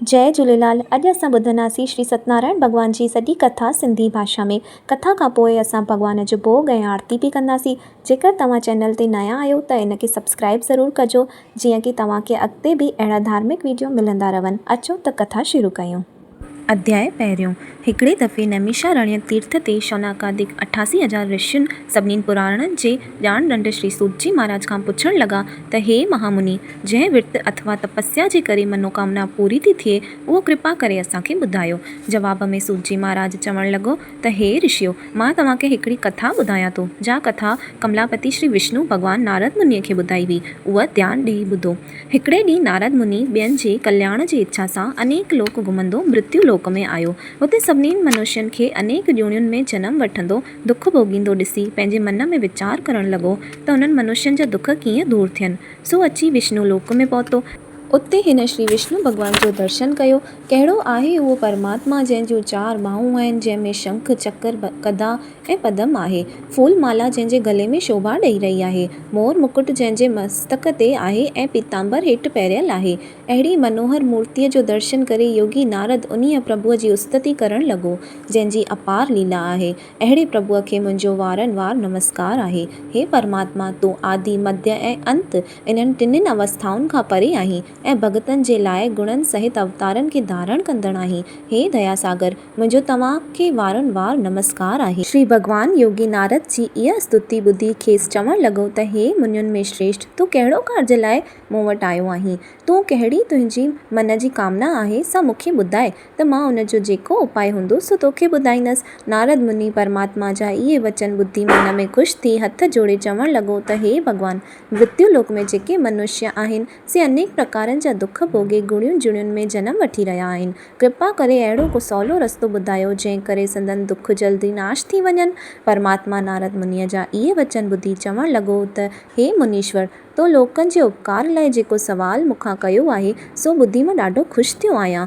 जय झूलेलाल। अॼु असां ॿुधंदासीं श्री सत्यनारायण भॻवान जी सॼी कथा सिंधी भाषा में। कथा खां पोइ असां भॻवान जो भोग ऐं आरती बि कंदासीं। जेकर तव्हां चैनल ते नया आहियो त इनखे सब्सक्राइब ज़रूरु कजो, जीअं कि तव्हांखे अॻिते बि अहिड़ा धार्मिक वीडियो मिलंदा रहनि। अचो त कथा शुरू कयूं। अध्याय पहिरियों। हिकिड़े दफ़े नैमिषारण्य तीर्थ ते शौनकादिक 88,000 ऋषियुनि सभिनी पुराणनि जे ॼाणंदड़ श्री सूतजी महाराज खां पुछण लॻा त हे महामुनि, जंहिं विर्त अथवा तपस्या जे करे मनोकामना पूरी थी थिए, उहो कृपा करे असांखे ॿुधायो। जवाब में सूतजी महाराज चवण लॻो त हे ऋषियो, मां तव्हांखे हिकिड़ी कथा ॿुधायां थो। जा कथा कमलापति श्री विष्णु भॻवान नारद मुनीअ खे ॿुधाई हुई, उहा ध्यानु ॾेई ॿुधो। हिकिड़े ॾींहुं नारद मुनि ॿियनि जे कल्याण जी इच्छा सां अनेक लोक घुमंदो मृत्यु लोक में आयो। हुते सभिनी मनुष्यनि खे अनेक ॼोनियुनि में जन्म वठंदो दुख भोगींदो ॾिसी पंहिंजे मन में वीचार करण लॻो त उन्हनि मनुष्यनि जा दुख कीअं दूर थियनि। सो अची विष्णु लोक में पहुतो। उते हिन श्री विष्णु भॻवान जो दर्शन कयो। कहिड़ो आहे उहो परमात्मा जंहिं जूं 4 ॿाहूं आहिनि, जंहिंमें शंख चक्र गदा ऐं पदम आहे, फूल माला जंहिंजे गले में शोभा ॾेई रही आहे, मोर मुकुट जंहिंजे मस्तक ते आहे ऐं पीतांबर हेठि पहिरियल आहे। अहिड़ी मनोहर मूर्तिअ जो दर्शन करे योगी नारद उन्हीअ प्रभुअ जी स्तुति करण लॻो, जंहिंजी अपार लीला आहे। अहिड़े प्रभुअ खे मुंहिंजो वारंवार नमस्कार आहे। हे परमात्मा, तूं आदि मध्य ऐं अंत इन्हनि टिनिनि अवस्थाउनि खां परे आहीं ऐं भगतनि जे लाइ गुणनि सहित अवतारनि खे धारण कंदड़ आहीं। हे दया सागर, मुंहिंजो तव्हांखे वारंवार नमस्कार आहे। श्री भॻवान योगी नारद जी इहा स्तुति ॿुधी खेसि चवण लॻो त हे मुनियुनि में श्रेष्ठ, तूं कहिड़ो कार्ज लाइ मूं वटि आयो आहीं? तूं कहिड़ी तुंहिंजी मन जी कामना आहे, सा मूंखे ॿुधाए त मां उनजो जेको उपाय हूंदो सो तोखे ॿुधाईंदसि। नारद मुनि परमात्मा जा इहे वचन ॿुधी मन में ख़ुशि थी हथ जोड़े चवण लॻो त हे भॻवान, मृत्यु लोक में जेके मनुष्य आहिनि से अनेक प्रकारनि जा दुख भोगे गुणियुनि जुणियुनि में जनम वठी रहिया आहिनि। कृपा करे अहिड़ो को सवलो रस्तो ॿुधायो जंहिं करे संदन दुख जल्दी नाश थी वञनि। परमात्मा नारद मुनीअ जा इहे वचन ॿुधी चवण लॻो त हे मुनीश्वर, तो लोकनि जे उपकार लाइ जेको सवाल मूंखां कयो आहे सो ॿुधी मां ॾाढो ख़ुशि थियो आहियां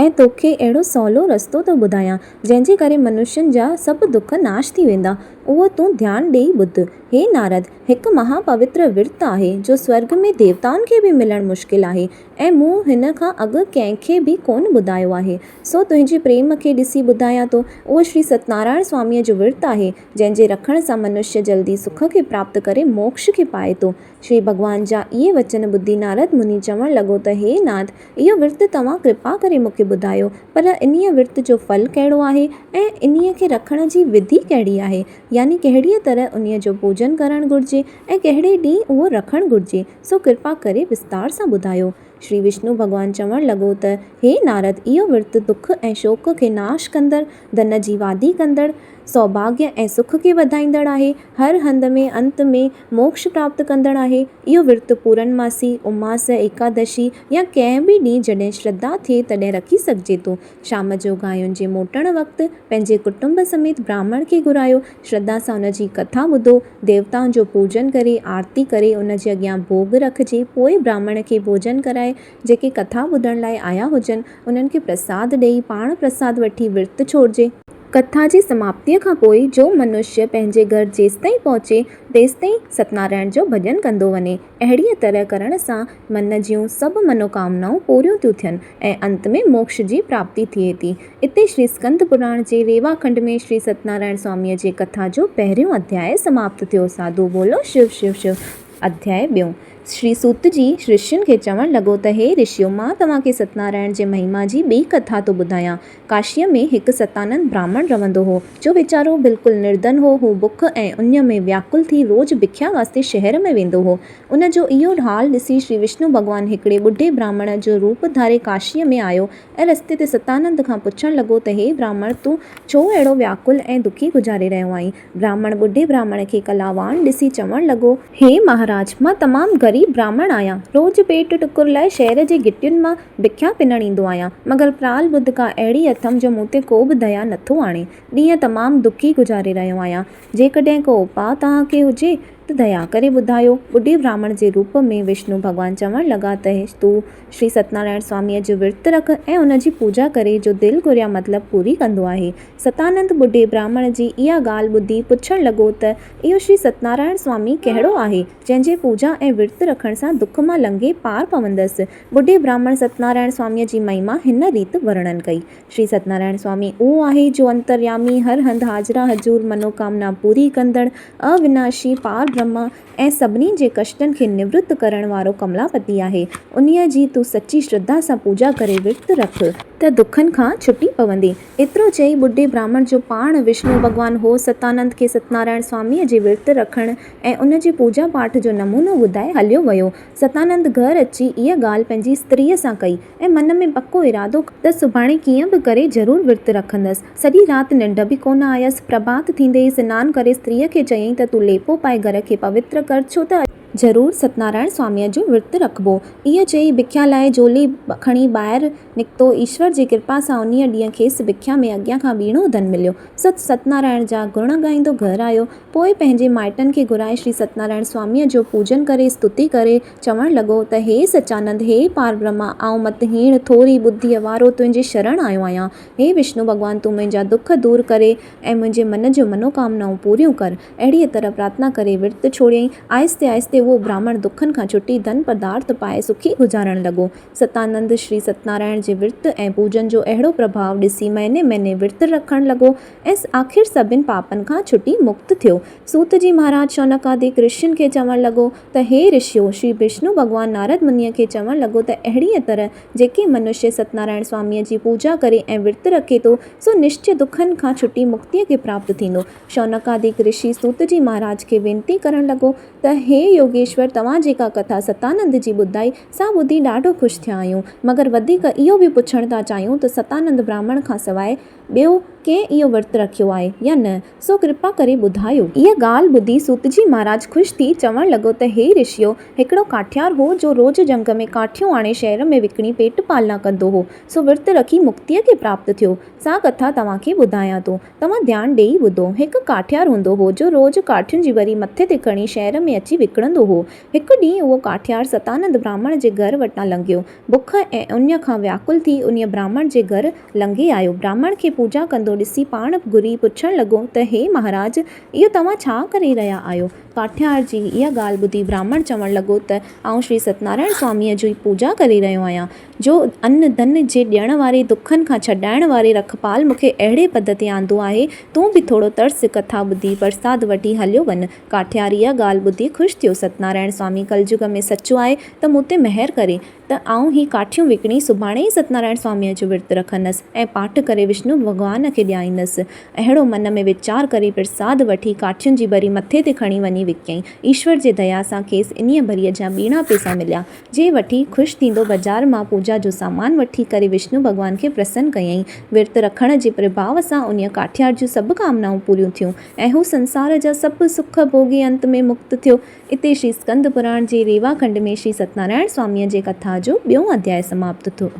ऐं तोखे अहिड़ो सवलो रस्तो थो ॿुधायां जंहिंजे करे मनुष्यनि जा सभु दुख नाश थी वेंदा। उहो तूं ध्यानु ॾेई ॿुध। हे नारद, हिकु महापवित्र विर्त आहे जो स्वर्ग में देवताउनि खे बि मिलणु मुश्किल आहे ऐं मूं हिन खां अॻु कंहिंखे बि कोन ॿुधायो आहे। सो तुंहिंजे प्रेम खे ॾिसी ॿुधायां थो। उहो श्री सत्यनारायण स्वामीअ जो विर्त आहे जंहिंजे रखण सां मनुष्य जल्दी सुख खे प्राप्त करे मोक्ष खे पाए थो। श्री भॻवान जा इहे वचन ॿुधी नारद मुनि चवण लॻो त हे नाथ, इहो विर्त तव्हां कृपा करे मूंखे ॿुधायो, पर इन्हीअ विर्त जो फल कहिड़ो आहे ऐं इन्हीअ खे रखण जी विधि कहिड़ी आहे, यानी कहिड़ीअ तरह उन्हीअ जो पूजन करणु घुरिजे ऐं कहिड़े ॾींहुं उहो रखणु घुरिजे, सो कृपा करे विस्तार सां ॿुधायो। श्री विष्णु भॻवान चवण लॻो त हे नारद, इहो विर्त दुख ऐं शोक खे नाश कंदड़, धन जी वाधी कंदड़, सौभाग्य ऐं सुख खे वधाईंदड़ आहे, हर हंध में अंत में मोक्ष प्राप्त कंदड़ आहे। इहो विर्त पूरनमासी, उमास, एकादशी या कंहिं बि ॾींहुं जॾहिं श्रद्धा थिए तॾहिं रखी सघिजे थो। शाम जो गांयुनि जे मोटण वक़्तु पंहिंजे कुटुंब समेत ब्राह्मण खे घुरायो, श्रद्धा सां उन जी कथा ॿुधो, देवताउनि जो पूजन करे आरती करे उन जे अॻियां भोग रखिजे, पोइ ब्राह्मण खे भोजन कराए जेके कथा ॿुधण लाइ आया हुजनि उन्हनि खे प्रसाद ॾेई पाण प्रसाद वठी विर्त छोड़िजे। कथा जी समाप्तीअ खां पोइ जो मनुष्य पंहिंजे घर जेसिताईं पहुचे तेसिताईं सत्यनारायण जो भॼन कंदो वञे। अहिड़ीअ तरह करण सां मन जूं सभु मनोकामनाऊं पूरियूं थियूं थियनि ऐं अंत में मोक्ष जी प्राप्ति थिए थी। इते श्री स्कंद पुराण जे रेवा खंड में श्री सत्यनारायण स्वामीअ जे कथा जो पहिरियों अध्याय समाप्त थियो। साधु बोलो शिव शिव शिव। अध्याय ॿियों। श्री सूत जी ऋषियुनि खे चवण लॻो त हे ऋषियो, मां तव्हांखे सत्यनारायण जे महिमा जी ॿी कथा थो ॿुधायां। काशीअ में हिकु सतानंद ब्राह्मण रहंदो हो, जो वीचारो बिल्कुलु निर्धन हो। हू बुख ऐं उञ में व्याकुल थी रोज़ भिख्या वास्ते शहर में वेंदो हो। उन जो इहो हाल ॾिसी श्री विष्णु भॻवान हिकिड़े ॿुढे ब्राह्मण जो रूप धारे काशीअ में आयो ऐं रस्ते ते सतानंद खां पुछण लॻो त हे ब्राह्मण, तूं छो अहिड़ो व्याकुल ऐं दुखी गुज़ारे रहियो आहीं? ब्राह्मण ॿुढे ब्राह्मण खे कलावान ॾिसी चवण लॻो, हे महाराज, मां तमामु ग़रीब ब्राह्मण आहियां। रोज़ पेट टुकुर लाइ शहर जे गिटियुनि मां भिख्या पिनण ईंदो आहियां, मगर प्राल बुध का अहिड़ी अथमि जो मूं ते को बि दया नथो आणे। ॾींहं तमामु दुखी गुज़ारे रहियो आहियां। जेकॾहिं को उपाउ तव्हांखे हुजे त दया करे ॿुधायो। ॿुढे ब्राह्मण जे रूप में विष्णु भॻवानु चवणु लॻा त तूं श्री सत्यनारायण स्वामीअ जो विर्तु रख ऐं उन जी पूजा करे जो दिलि घुरिया मतिलबु पूरी कंदो आहे। सतानंद ॿुढे ब्राह्मण जी इहा ॻाल्हि ॿुधी पुछणु लॻो त इहो श्री सत्यनारायण स्वामी कहिड़ो आहे जंहिंजे पूजा ऐं विर्तु रखण सां दुख मां लंघे पार पवंदसि। ॿुढे ब्राह्मण सत्यनारायण स्वामीअ जी महिमा हिन रीति वर्णन कई। श्री सत्यनारायण स्वामी उहो आहे जो अंतर्यामी, हर हंधि हाज़िरा हज़ूर, मनोकामना पूरी कंदड़, अविनाशी, पार ब्रह्म ऐं सभिनी जे कष्टनि खे निवृत्त करण वारो कमलापति आहे। उन्हीअ जी तूं सची श्रद्धा सां पूजा करे विर्तु रख त दुखनि खां छुटी पवंदी। एतिरो चई ॿुढे ब्राह्मण जो पाण विष्णु भॻवानु हो सतानंद खे सत्यनारायण स्वामीअ जे विर्तु रखण ऐं उन जे पूजा पाठ जो नमूनो ॿुधाए हलियो वियो। सतानंद घर अची इहा ॻाल्हि पंहिंजी स्त्रीअ सां कई ऐं मन में पको इरादो त सुभाणे कीअं बि करे ज़रूरु विर्तु रखंदसि। सॼी राति निंड बि कोन आयसि। प्रभात थींदे ई सनानु करे स्त्रीअ खे चयईं त तूं लेपो पाए घर खे पवित्र कर, छो त ज़रूरु सत्यनारायण स्वामीअ जो विर्तु रखिबो। इहा चई बिख्या लाइ झोली खणी ॿाहिरि निकितो। ईश्वर जी कृपा सां उन ॾींहुं खेसि बिख्या में अॻियां खां ॿीणो धन मिलियो। सत्यनारायण जा गुण ॻाईंदो घर आयो। पोइ पंहिंजे माइटनि खे घुराए श्री सत्यनारायण स्वामीअ जो पूजन करे स्तुति करे चवणु लॻो त हे सचानंद, हे पार ब्रह्मा, आऊं मतहीन थोरी ॿुद्धीअ वारो तुंहिंजे शरण आयो आहियां। हे विष्णु भॻवानु, तूं मुंहिंजा दुख दूरि करे ऐं मुंहिंजे मन जो मनोकामनाऊं पूरियूं कर। अहिड़ीअ तरह प्रार्थना करे विर्तु छोड़ियईं। आहिस्ते आहिस्ते उहो ब्राह्मण दुखनि खां छुटी धन पदार्थ पाए सुखी गुज़ारणु लॻो। सतानंद श्री सत्यनारायण जे विर्तु ऐं पूजन जो अहिड़ो प्रभाव ॾिसी महीने महीने विर्तु रखणु लॻो ऐं आख़िर सभिनि पापनि खां छुटी मुक्त थियो। सूत जी महाराज शौनकादिक ऋषियुनि खे चवणु लॻो त हे ऋषियो, श्री विष्णु भॻवानु नारद मुनीअ खे चवणु लॻो त अहिड़ीअ तरह जेके मनुष्य सत्यनारायण स्वामीअ जी पूजा करे ऐं विर्तु रखे थो सो निश्चय दुखनि खां छुटी मुक्तिअ खे प्राप्त थींदो। शौनकादिक ऋषि सूत जी महाराज खे वेनती करणु लॻो त हे योगेश्वर, तव्हां जेका कथा सतानंद जी ॿुधाई सा ॿुधी ॾाढो ख़ुशि थिया आहियूं, मगर वधीक इहो बि पुछणु था चाहियूं त सतानंद ब्राह्मण खां सवाइ ॿियो कंहिं इहो विर्तु रखियो आहे या न, सो कृपा करे ॿुधायो। इहा ॻाल्हि ॿुधी सूत जी महाराज ख़ुशि थी चवणु लॻो त हे ऋषियो, हिकिड़ो काठियार हो जो रोज़ जंग में काठियूं आणे शहर में विकिणी पेट पालना कंदो हो, सो विर्तु रखी मुक्तिअ खे प्राप्त थियो। सा कथा तव्हांखे ॿुधायां थो, तव्हां ध्यानु ॾेई ॿुधो। हिकु काठियार हूंदो हो जो रोज़ काठियुनि जी वरी मथे ते खणी शहर में अची विकिणंदो हो। हिकु ॾींहुं उहो काठियार सतानंद ब्राह्मण जे घर वटां लंघियो। बुख ऐं उञ खां व्याकुल थी उन ब्राह्मण जे घर लंघे आयो। ब्राह्मण खे पूजा कंदो ॾिसी पाण घुरी पुछणु लॻो त हे महाराज, इहो तव्हां छा करे रहिया आहियो? काठियार जी इहा ॻाल्हि ॿुधी ब्राह्मण चवणु लॻो त आउं श्री सत्यनारायण स्वामीअ जी पूजा करे रहियो आहियां, जो अन्न धन जे ॾियण वारे, दुखनि खां छॾाइण वारे रखपाल मूंखे अहिड़े पद ते आंदो आहे। तूं बि थोरो तर्स कथा ॿुधी प्रसाद वठी हलियो वञ। काठियार इहा ॻाल्हि ॿुधी ख़ुशि थियो। सत्यनारायण स्वामी कलयुग में सचो आहे त मूं ते महिर करे त आउं ही काठियूं विकिणी सुभाणे ई सत्यनारायण स्वामीअ जो विर्तु रखंदसि ऐं पाठ करे विष्णु भॻवान खे ॾियाईंदसि। अहिड़ो मन में वीचार करे प्रसाद वठी काठियुनि जी बरी मथे ते खणी वञी विकियईं। ईश्वर जे दया सां खेसि इन्हीअ बरीअ जा ॿीणा पैसा मिलिया, जे वठी ख़ुशि थींदो बाज़ार मां पूजा जो सामान वठी करे विष्णु भॻवान खे प्रसन्न कयईं। विर्तु रखण जे प्रभाव सां उन काठियार जूं सभु कामनाऊं पूरियूं थियूं ऐं हू संसार जा सभु सुख भोगी अंत में मुक्त थियो। इते श्री स्कंद पुराण जे रेवा खंड में श्री सत्यनारायण स्वामीअ जे कथा जो ॿियों अध्याय समाप्त थियो।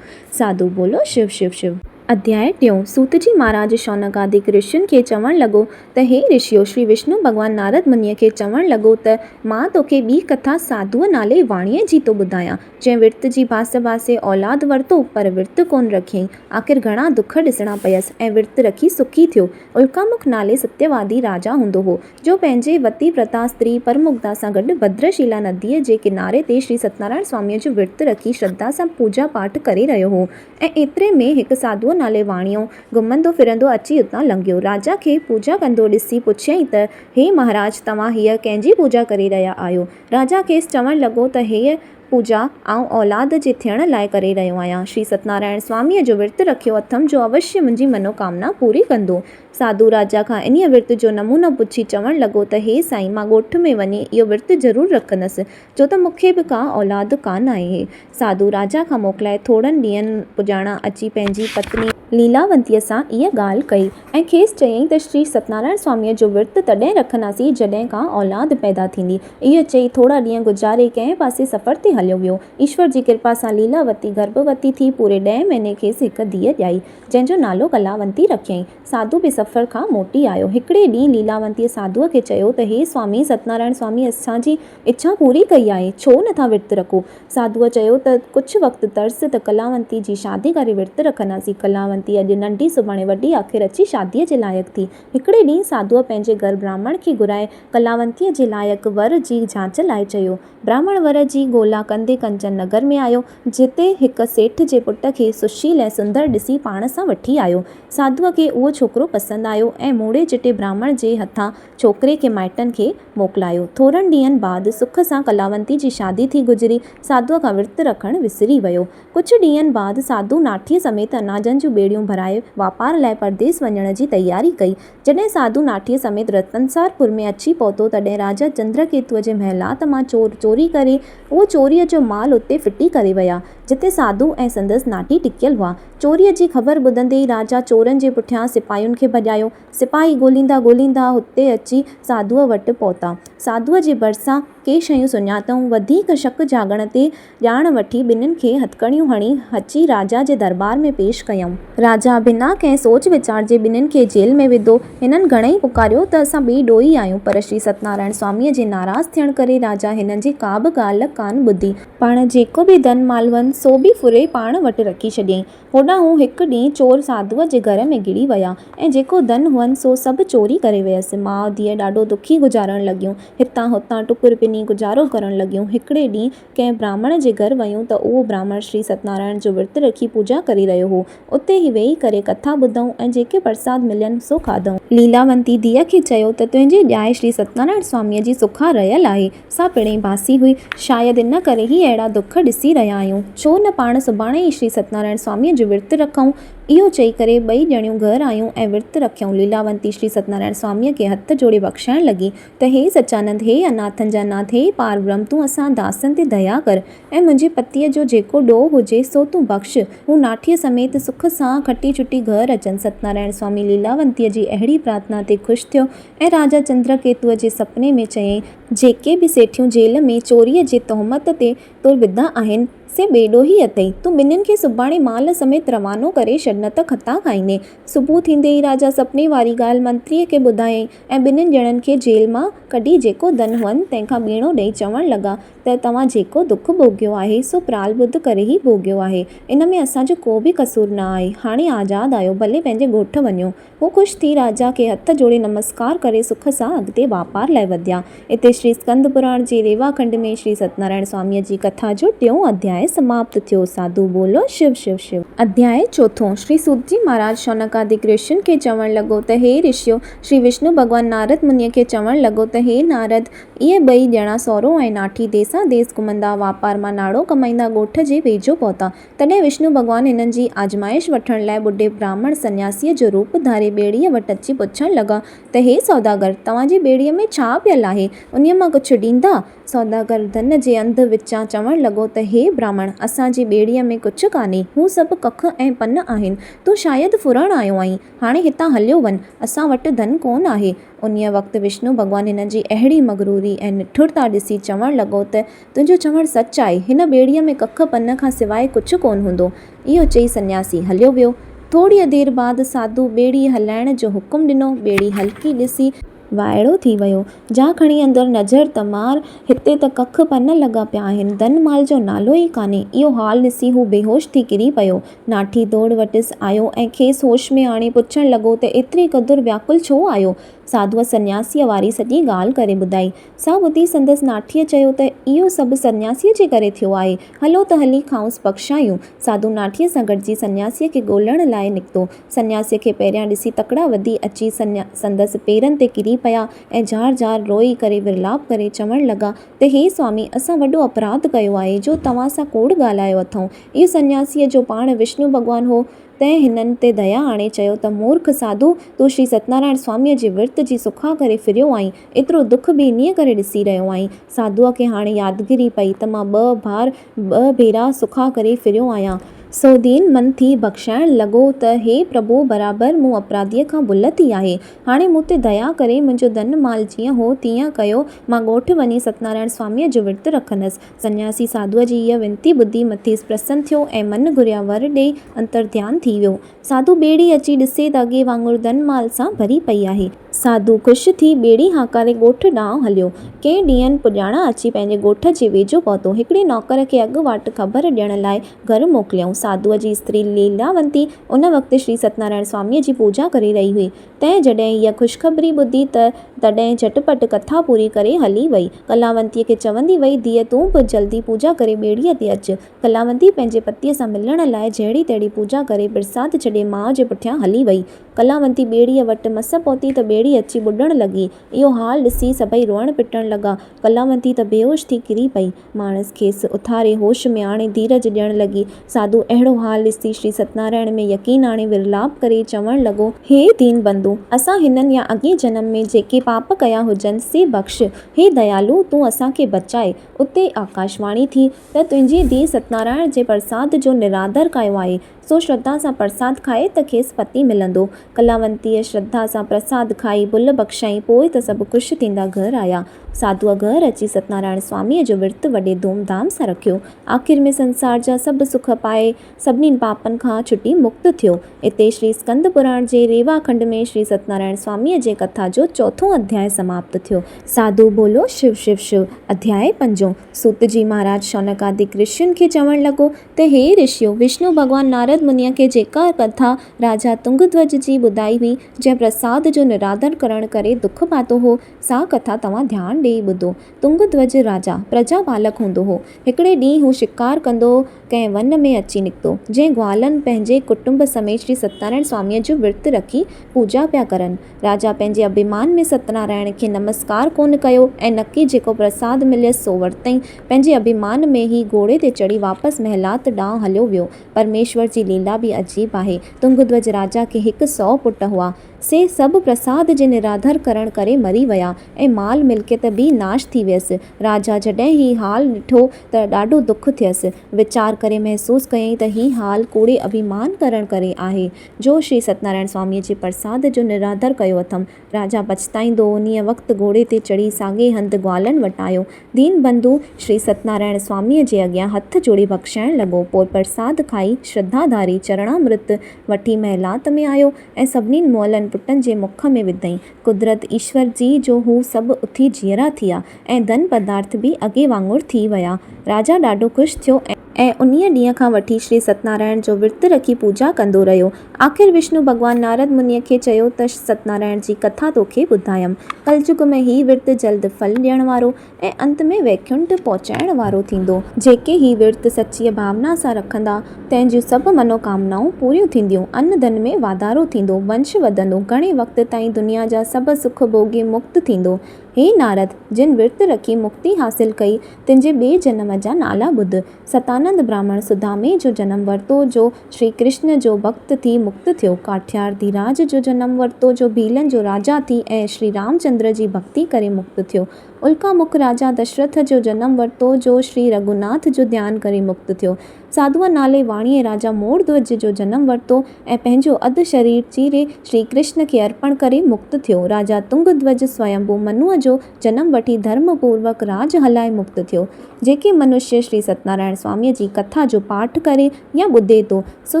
साधु बोलो शिव शिव शिव। अध्याय टियों। सूत जी महाराज शौनकादिक ऋषियुनि खे चवणु लॻो त हे ऋषियो, श्री विष्णु भॻवानु नारद मुनीअ खे चवणु लॻो त मां तोखे ॿी कथा साधुअ नाले वाणीअ जी थो ॿुधायां, जंहिं विर्त जी बास बासे औलाद वरितो पर विर्तु कोन रखियईं। आख़िर घणा दुख ॾिसणा पियसि ऐं विर्तु रखी सुखी थियो। उल्कामुख नाले सत्यवादी राजा हूंदो हो, जो पंहिंजे वती प्रता स्त्री परमुग्धा सां गॾु भद्रशिला नदीअ जे किनारे ते श्री सत्यनारायण स्वामीअ जो विर्तु रखी श्रद्धा सां पूजा पाठ करे रहियो हो। ऐं एतिरे में हिकु साधुअ नाले वाणियो घुमंदो फिरंदो अची उतां लंघियो। राजा खे पूजा कंदो ॾिसी पुछियईं त हे महाराज, तव्हां हीअ कंहिंजी पूजा करे रहिया आहियो? राजा खेसि चवणु लॻो त हीअ पूजा आउं औलाद जे थियण लाइ करे रहियो आहियां। श्री सत्यनारायण स्वामीअ जो विर्तु रखियो अथमि, जो अवश्य मुंहिंजी मनोकामना पूरी कंदो। साधु राजा खां इन्हीअ विर्त जो नमूनो पुछी चवणु लॻो त हे साईं, मां ॻोठ में वञी इहो विर्तु ज़रूरु रखंदसि, छो त मूंखे बि का औलाद कान आहे। साधु राजा खां मोकिलाए थोरनि ॾींहंनि पुॼाणा अची पंहिंजी पत्नी लीलावंतीअ सां इहा ॻाल्हि कई ऐं खेसि चयईं त श्री सत्यनारायण स्वामीअ जो विर्तु तॾहिं रखंदासीं जॾहिं का औलाद पैदा थींदी। इहो चई थोरा ॾींहं गुज़ारे कंहिं पासे सफ़र ते हलियो वियो। ईश्वर जी कृपा सां लीलावती गर्भवती थी पूरे 10 महीने खेसि हिकु धीअ ॼाई, जंहिंजो नालो कलावंती रखियईं। साधू बि सफ़र खां मोटी आयो। हिकिड़े ॾींहुं लीलावंतीअ साधूअ खे चयो त हे स्वामी सत्यनारायण स्वामी, असांजी इच्छा पूरी कई आहे, छो नथा विर्तु रखो? साधूअ चयो त कुझु वक़्तु तरस त कलावंती जी शादी करे विर्तु रखंदासीं। कलावंती अॼु नंढी सुभाणे वॾी, आख़िर अची शादीअ जे लाइक़ु थी। हिकिड़े ॾींहुं साधूअ पंहिंजे घर ब्राह्मण खे घुराए कलावंतीअ जे लाइक़ु वर जी जांच लाइ चयो। ब्राह्मण वर जी ॻोल्हा कंदे कंचन नगर में आयो, जिते हिकु सेठ जे पुट खे सुशील ऐं सुंदर ॾिसी पाण सां वठी आयो। साधूअ खे उहो छोकिरो पसंदि आयो ऐं मोड़े चिटे ब्राह्मण जे हथां छोकिरे खे माइटनि खे मोकिलायो। थोरनि ॾींहंनि बाद सुख सां कलावंती जी शादी थी गुज़री। साधूअ खां विर्तु रखणु विसरी वियो। कुझु ॾींहंनि बाद साधू नाठीअ समेत अनाजनि जूं ॿेड़ियूं भराए वापार लाइ परदेस वञण जी तयारी कई। जॾहिं साधू नाठीअ समेत रतनसारपुर में अची पहुतो, तॾहिं राजा चंद्रकेतुअ जे महिलात मां चोरी करे उहो चोरीअ जो माल उते फिटी करे विया, जिते साधू ऐं संदसि नाठी टिकियल हुआ। चोरीअ जी ख़बर ॿुधंदे ई राजा चोरनि जे पुठियां सिपाहियुनि खे भॼायो। सिपाही ॻोल्हींदा हुते अची साधूअ वटि पहुता। साधूअ जे भरिसां के शयूं सुञातऊं। वधीक शक जाॻण ते ॼाण वठी ॿिन्हिनि खे हथकड़ियूं हणी अची राजा जे दरबार में पेश कयऊं। राजा बिना कंहिं सोच वीचार जे ॿिन्हिनि खे जेल में विधो। हिननि घणेई पुकारियो त असां ॿई ॾोही आहियूं, पर श्री सत्यनारायण स्वामीअ जे नाराज़ थियण करे राजा हिननि जी का बि ॻाल्हि कान ॿुधी। पाण जेको बि धन माल हुअनि सो बि फुरे पाण वटि रखी छॾियईं। होॾां हू हिकु ॾींहुं चोर साधूअ जे घर में गिड़ी विया ऐं जेको धन हुअनि सो सभु चोरी करे वियसि। माउ धीअ ॾाढो दुखी गुज़ारण लॻियूं, हितां हुतां टुकुर पिनी गुज़ारो करण लॻियूं। हिकिड़े ॾींहुं कंहिं ब्राह्मण जे घर वयूं त उहो ब्राह्मण श्री सत्यनारायण जो विर्तु रखी पूजा करे रहियो हो। उते ई वेही करे कथा ॿुधऊं ऐं जेके प्रसाद मिलनि सो खाधऊं। लीलावंती धीअ खे चयो त तुंहिंजी ॼाए श्री सत्यनारायण स्वामीअ जी सुखा रहियल आहे। सा पिणई बासी हुई, शायदि इन करे ई अहिड़ा दुख ॾिसी रहिया आहियूं। छो न पाण सुभाणे ई श्री सत्यनारायण स्वामीअ जो विर्तु रखूं? इहो चई करे ॿई ॼणियूं घर आयूं ऐं विर्तु रखियऊं। लीलावंती श्री सत्यनारायण स्वामीअ खे हथ जोड़े बख़्शाइण लॻी त हे सचानंद, हे अनाथनि जा नाथ, हे पार ब्रह्म, तूं असां दासनि ते दया कर ऐं मुंहिंजे पतीअ जो जेको ॾोह हुजे सो तूं बख़्श। हू नाठीअ समेत सुख सां खटी छुटी घर अचनि। सत्यनारायण स्वामी लीलावंतीअ जी अहिड़ी प्रार्थना ते ख़ुशि थियो ऐं राजा चंद्रकेतुअ जे सपने में चयईं, जेके बि सेठियूं जेल में चोरीअ जे तोहमत ते तुर विधा आहिनि से ॿेॾो ई अथई। तूं ॿिन्हिनि खे सुभाणे माल समेत रवानो करे छॾ, न त खता खाईंदे। सुबुह थींदे ई राजा सपने वारी ॻाल्हि मंत्रीअ खे ॿुधायईं ऐं ॿिन्हिनि ॼणनि खे जेल मां कढी जेको धन हुअनि तंहिंखां ॿीणो ॾेई चवण लॻा त तव्हां जेको दुख भोॻियो आहे सो प्राल ॿुध करे ई भोॻियो आहे। इन में असांजो को बि कसूर न आहे। हाणे आज़ादु आहियो, भले पंहिंजे ॻोठ वञो। हू ख़ुशि थी राजा खे हथ जोड़े नमस्कार करे सुख सां अॻिते वापार लाइ वधिया। इते श्री स्कंद पुराण जे रेवाखंड में श्री सत्यनारायण स्वामीअ जी कथा जो 3 अध्याय समाप्त थियो। साधु बोलो शिव शिव शिव। अध्याय 4। श्री सूतजी महाराज शौनकादिक ऋषियुनि खे चवण लॻो त हे ऋषियो, श्री विष्णु भॻवान नारद मुनीअ खे चवण लॻो त हे नारद, इहे ॿई ॼणा सहुरो ऐं नाठी देसां देस घुमंदा, वापार मां नाड़ो कमाईंदा ॻोठ जे वेझो पहुता। तॾहिं विष्णु भॻवान हिननि जी आजमाइश वठण लाइ ॿुढे ब्राह्मण सन्यासीअ जो रूप धारे ॿेड़ीअ वटि अची पुछण लॻा त हे सौदागर, तव्हांजी ॿेड़ीअ में छा पियल आहे? उन्हीअ मां कुझु ॾींदा? सौदागर धन जे अंध विचां चवण लॻो त हे ब्राह्मण, असांजी ॿेड़ीअ में कुझु कान्हे, हू सभु कख ऐं पन आहिनि। तूं शायदि फुरण आयो आहीं, हाणे हितां हलियो वञ, असां वटि धन कोन आहे। उन्हीअ वक़्तु विष्णु भॻवान हिननि जी अहिड़ी मग़रूरी ऐं निठुरता ॾिसी चवण लॻो त तुंहिंजो चवणु सच आहे, हिन ॿेड़ीअ में कख पन खां सवाइ कुझु कोन हूंदो। इहो चई सन्यासी हलियो वियो। थोरी देरि बाद साधू ॿेड़ी हलाइण जो हुकुम ॾिनो। ॿेड़ी हल्की ॾिसी वाइड़ो थी वियो। जा खणी अंदरि नज़र त मार, हिते त कख पन लॻा पिया आहिनि, धन माल जो नालो ई कान्हे। इहो हाल ॾिसी हू बेहोश थी किरी पियो। नाठी दौड़ वटिसि आयो ऐं खेसि होश में आणे पुछण लॻो त एतिरे क़दुरु व्याकुल छो आयो? साधुअ सन्यासीअ वारी सॼी ॻाल्हि करे ॿुधाई। सा ॿुधी संदसि नाठीअ चयो त इहो सभु सन्यासीअ जे करे थियो आहे, हलो त हली खांउसि बख़्शायूं। साधू नाठीअ सां गॾिजी सन्यासीअ खे ॻोल्हण लाइ निकितो। सन्यासीअ खे पहिरियां ॾिसी तकड़ा वधी अची संदसि पेरनि ते किरी पिया ऐं जार जार रोई करे विरलाप करे चवण लॻा त हे स्वामी, असां वॾो अपराध कयो आहे जो तव्हां सां कूड़ ॻाल्हायो अथऊं। इहो सन्यासीअ जो पाण विष्णु भॻवान हो, तंहिं हिननि ते दया आणे चयो त मूर्ख साधू, तूं श्री सत्यनारायण स्वामीअ जे विर्त जी सुखा करे फिरियो आहीं, एतिरो दुख बि इन्हीअ करे ॾिसी रहियो आहीं। साधूअ खे हाणे यादगिरी पई त मां ॿ भेरा सुखा करे फिरियो आहियां। सो दीन मन थी बख़्शाइण लॻो त हे प्रभु बराबरि मूं अपराधीअ खां भुलती आहे। हाणे मूं ते दया करे मुंहिंजो धन माल जीअं हो तीअं कयो। मां ॻोठु वञी सत्यनारायण स्वामीअ जो विर्तु रखंदसि। सन्यासी साधुअ जी इहा विनती ॿुधी मथी प्रसन्न थियो ऐं मन घुरिया वर ॾेई अंतर्ध्यान थी वियो। साधु ॿेड़ी अची ॾिसे त अॻे वांगुरु धन माल सां भरी पई आहे। साधु ख़ुशि थी ॿेड़ी हाकारे ॻोठु ॾांहुं हलियो। कंहिं ॾींहंनि पुॼाणा अची पंहिंजे ॻोठ जे वेझो पहुतो। हिकिड़े नौकर खे अॻु वाटि ख़बर ॾियण लाइ घरु मोकिलियऊं। साधुअ जी स्त्री लीलावंती उन वक़्तु श्री सत्यनारायण स्वामीअ जी पूॼा करे रही हुई। तंहिं जॾहिं इहा ख़ुशख़बरी ॿुधी तॾहिं झटिपटि कथा पूरी करे हली वई। कलावंतीअ खे चवंदी वई, धीअ तूं बि जल्दी पूॼा करे ॿेड़ीअ ते अचु। कलावंती पंहिंजे पतीअ सां मिलण लाइ जहिड़ी तहिड़ी पूॼा करे प्रसाद छॾे माउ जे पुठियां हली वई। कलावंती ॿेड़ीअ वटि मस पहुती त ॿेड़ी अची ॿुॾण लॻी। इहो हाल ॾिसी सभई रोअण पिटण लॻा। कलावंती त बेहोश थी किरी पई। माणस खेसि उथारे होश में आणे धीरज ॾियण लॻी। साधु अहिड़ो हाल ॾिसी श्री सत्यनारायण में यकीन आणे विरलाप करे चवण लॻो, हे दीन बंधु, असां हिननि या अॻे जन्म में जेके पाप कया हुजनि से बख़्श। हे दयालु, तूं असांखे बचाए। उते आकाशवाणी थी त तुंहिंजी धीउ सत्यनारायण जे प्रसाद जो निरादर कयो आहे। सो श्रद्धा सां प्रसाद खाए त खेसि पति मिलंदो। कलावंतीअ श्रद्धा सां प्रसाद खाई भुल बख़्शाई। पोइ त सभु ख़ुशि थींदा घर आया। साधुअ घर अची सत्यनारायण स्वामीअ जो विर्तु वॾे धूमधाम सां रखियो। आख़िर में संसार जा सभु सुख पाए सभिनीनि पापनि खां छुटी मुक्त थियो। इते श्री स्कंद पुराण जे रेवा खंड में श्री सत्यनारायण स्वामीअ जे कथा जो चौथों अध्याय समाप्त थियो। साधु बोलो शिव शिव शिव। अध्याय पंजो। सूत जी महाराज शौनकादिक ऋषियुनि खे चवण लॻो त हे ऋषियो, विष्णु भॻवान नारद मुनीअ खे जेका कथा राजा तुंगध्वज जी ॿुधाई हुई, जंहिं प्रसाद जो निरादर करण करे दुख पातो हो, सा कथा तव्हां ध्यानु ॾेई ॿुधो। तुंगध्वज राजा प्रजा पालक हूंदो हो। हिकिड़े ॾींहुं हू शिकार कंदो कंहिं वन में अची निकितो, जंहिं ग्वालनि पंहिंजे कुटुंब समेत श्री सत्यनारायण स्वामीअ जो विर्तु रखी पूॼा पिया करनि। राजा पंहिंजे अभिमान में सत्यनारायण खे नमस्कार कोन कयो ऐं नकी जेको प्रसाद मिलियसि सो वरितईं। पंहिंजे अभिमान में ही घोड़े ते चढ़ी वापसि महिलात ॾांहुं हलियो वियो। परमेश्वर जी लीला बि अजीब आहे। तुंगध्वज राजा खे 100 पुट हुआ। से सभु प्रसाद जे निराधर करण करे मरी विया ऐं माल मिल्कियत बि नाश थी वियसि। राजा जॾहिं ही हाल ॾिठो त ॾाढो दुख थियसि। वीचार करे महसूसु कयईं त ही हाल कूड़े अभिमान करण करे आहे जो श्री सत्यनारायण स्वामीअ जे प्रसाद जो निराधर कयो अथमि। राजा पछताईंदो उन्हीअ वक़्तु घोड़े ते चढ़ी साॻे हंधि ग्वालनि वटि आयो। दीन बंधु श्री सत्यनारायण स्वामीअ जे अॻियां हथ जोड़े बख़्शाइण लॻो। पोइ प्रसाद खाई श्रद्धाधारी चरणामृत वठी महिलात में आयो ऐं सभिनीनि मुअलनि पुटनि जे मुख में विधईं। कुदरत ईश्वर जी जो हू सभु उथी जीअरा थिया ऐं धन पदार्थ बि अॻे वांगुरु थी विया। राजा ॾाढो ख़ुशि थियो ऐं उन्हीअ ॾींहं खां वठी श्री सत्यनारायण जो विर्तु रखी पूॼा कंदो रहियो। आख़िर विष्णु भॻवान नारद मुनीअ खे चयो त सत्यनारायण जी कथा तोखे ॿुधायमि। कलयुग में ही विर्तु जल्द फल ॾियण वारो ऐं अंत में वैकुंठ पहुचाइण वारो थींदो। जेके ही विर्तु सच्चीअ भावना सां रखंदा तंहिंजूं सभु मनोकामनाऊं पूरियूं थींदियूं। अन्न धन में वाधारो थींदो, वंश वधंदो, घणे वक़्त ताईं दुनिया जा सभु सुख भोगी मुक्त थींदो। हे नारद, जिन विर्तु रखी मुक्ति हासिल कई तिंहिंजे ॿिए जन्म जा नाला ॿुध। सतानंद ब्राह्मण सुदामे जो जन्म वरितो जो श्री कृष्ण जो भक्त थी मुक्त थियो। काठियार धीराज जो जन्म वरितो जो भीलन जो राजा थी ऐं श्री रामचंद्र जी भक्ति करे मुक्त थियो। उल्कामुख राजा दशरथ जो जन्म वरितो जो श्री रघुनाथ जो ध्यानु करे मुक्त थियो। साधुअ नाले वाणीअ राजा मोरध्वज जो जन्म वरितो ऐं पंहिंजो अधु शरीर चीरे श्री कृष्ण खे अर्पण करे मुक्त थियो। राजा तुंगध्वज स्वयंभू मनुअ जो जन्म वठी धर्म पूर्वक राज हलाए मुक्त थियो। जेके मनुष्य श्री सत्यनारायण स्वामीअ जी कथा जो पाठ करे या ॿुधे थो सो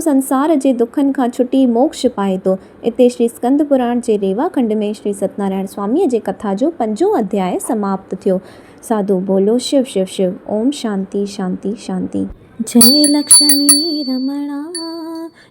संसार जे दुखनि खां छुटी मोक्ष पाए थो। इते श्री स्कंद पुराण जे रेवा खंड में श्री सत्यनारायण स्वामीअ जे कथा जो 5 अध्याय समाप्त थियो। साधु बोलो शिव शिव शिव। ओम शांति शांति शांति। जय लक्ष्मी रमणा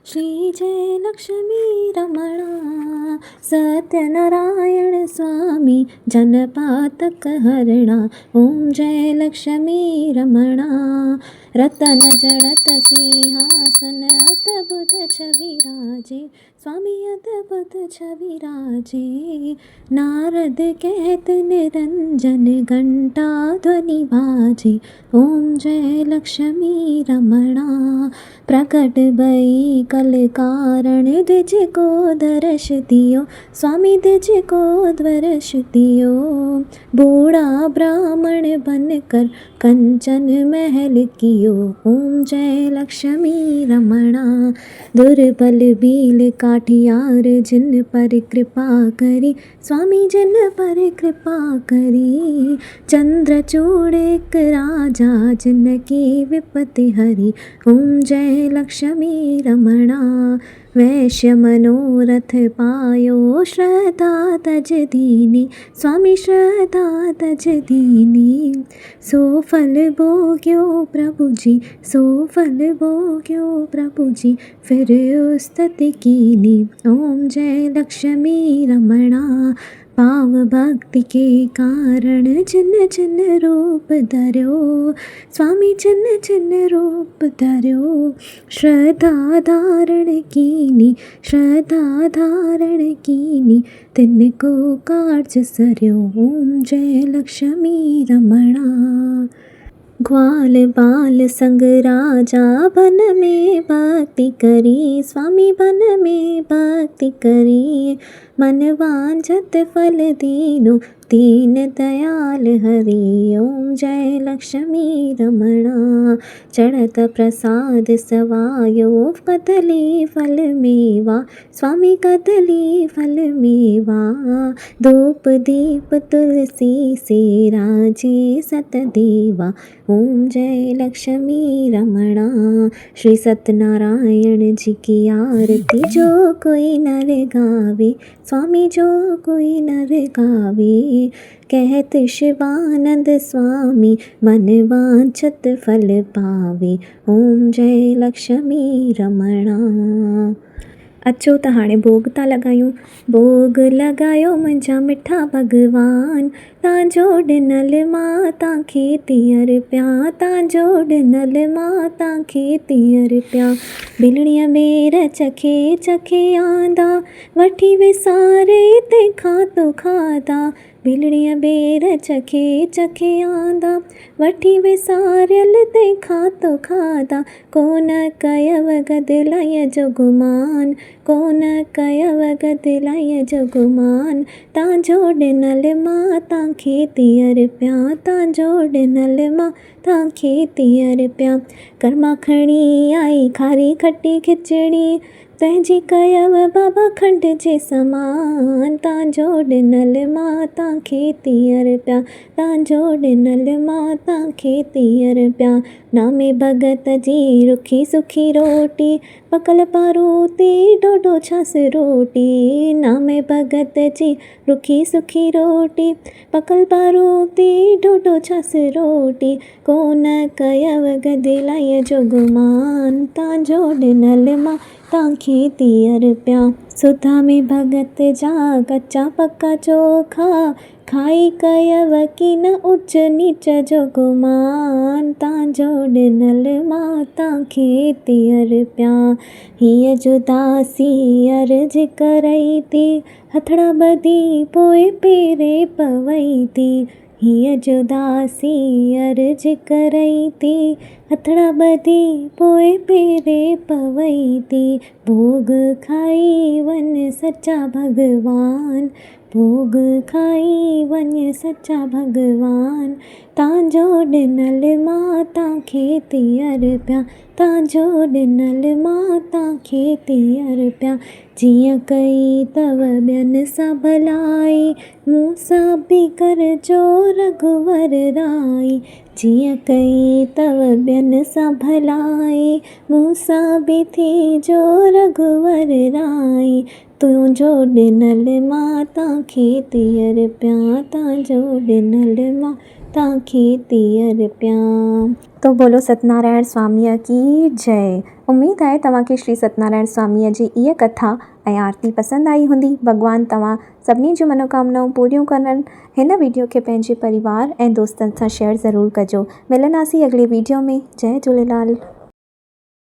श्री जय लक्ष्मी रमणा। सत्यनारायण स्वामी जनपातक हरणा। ओम जय लक्ष्मी रमणा। रतन जड़त सिंहासन अद्भुत छवि राजे। स्वामी अद्भुत छवि राजे। नारद कहत निरंजन घंटा ध्वनि बाजे। ओम जय लक्ष्मी रमणा। प्रकट भई कल कारण द्विज को दर्श दियो। स्वामी द्विज को दर्श दियो। बूढ़ा ब्राह्मण बनकर कंचन महल कियो। ओम जय लक्ष्मी रमणा। दुर्बल बील काठियार जिन पर कृपा करी, स्वामी जिन पर कृपा करी। चंद्रचूड़ एक राजा जिनकी विपत्ति हरी, ओम जय लक्ष्मी रमणा। वैश्य मनोरथ पायो श्रद्धा तज दीनी, स्वामी श्रद्धा तज दीनी। सो फल भोग्यो प्रभु जी, सो फल भोग्यो प्रभु जी, फिर स्तुति कीनी। ओम जय लक्ष्मी रमणा। पाव भक्ति के कारण जिन जिन रूप धर्यो, स्वामी जिन जिन रूप धर्यो। श्रद्धा धारण कीनी, श्रद्धा धारण कीनी, तिनको कार्य सर्यो। ओम जय लक्ष्मी रमणा। ग्वाल बाल संग राजा बन में भक्ति करी, स्वामी बन में भक्ति करी। मन वांछत फल दीनो, दीन दयाल हरि। ओम जय लक्ष्मी रमणा। चढ़त प्रसाद सवायो कदली फल मेवा, स्वामी कदली फल मेवा। धूप दीप तुलसी से राजे सतदेवा। ओम जय लक्ष्मी रमणा। श्री सत्यनारायण जी की आरती जो कोई नर गावे, स्वामी जो कोई नर गावे। कहत शिवानंद स्वामी मन वांछत फल पावे। ओम जय लक्ष्मी रमणा। अचो त हाणे भोग था लॻायूं। भोग लॻायो मुंहिंजा मिठा भॻवान, तव्हांजो ॾिनल मां तव्हांखे तीअर पिया, तव्हांजो ॾिनल मां तव्हांखे तीअर पिया। बिलड़ीअ बेर चखे चखे आंदा, वठी विसारे तंहिंखां तो खाधा। बिलड़ीअ बेर चखे चखे आंदा, वठी विसारियल तंहिंखां तो खाधा। कोन कयव गदिलाईअ जो गुमान, कोन कयव गदिलाईअ जो गुमान। तव्हांजो ॾिनल मां तव्हांखे तीअर पिया, तव्हांजो ॾिनल मां तव्हांखे तीअर पिया। कर्मा खणी आई खारी खटी खिचड़ी, तंहिंजी कयव बाबा खंड जे समान। तव्हांजो ॾिनल मां तव्हांखे तीअर पिया, तव्हांजो ॾिनल मां तव्हांखे तीअर पिया। नामे भगत जी रुखी सुखी रोटी, पकल पारो ते ढोढो छास रोटी। नामे भगत जी रुखी सुखी रोटी, पकल पारो ते ढोढो छास रोटी। कोन कयव गदिलाईअ जो गुमान, तव्हांजो ॾिनल मां तव्हांखे तीअर पिया। सुधा में भगत जा कचा पक्का चोखा, खाई कयव की न उच नीच जो गुमान। तव्हांजो ॾिनल मां तव्हांखे तीअर पिया। हीअ जुदासी अर्ज़ करई थी, हथड़ा ॿधी पोइ पेरे पवई थी। हीअ जुदासी अर्ज़ करई थी, हथड़ा ॿधी पोइ पेरे पवई थी। भोग खाई वञ सच्चा भॻवान, भोग खाई वञ सच्चा भॻवान। तव्हांजो ॾिनल मां तव्हांखे तीअर पिया, तव्हांजो ॾिनल मां तव्हांखे तीअर पिया। जीअं कई अथव ॿियनि सां भलाई, मूं सां बि करजो रघुवर राई। जीअं कई अथव ॿियनि सां भलाई, मूं सां बि थिजो रघुवर राई। तुंहिंजो ॾिनल मां तव्हांखे तीअर पिया, तव्हांजो ॾिनल मां तव्हांखे तीअर पिया। तो बोलो सत्यनारायण स्वामीअ की जय। उम्मीद आहे तव्हांखे श्री सत्यनारायण स्वामीअ जी इहा कथा ऐं आरती पसंदि आई हूंदी। भॻवान तव्हां सभिनी जूं मनोकामनाऊं पूरियूं करनि। हिन वीडियो खे पंहिंजे परिवार ऐं दोस्तनि सां शेयर ज़रूरु कजो। मिलंदासीं अॻिले वीडियो में। जय झूलेलाल।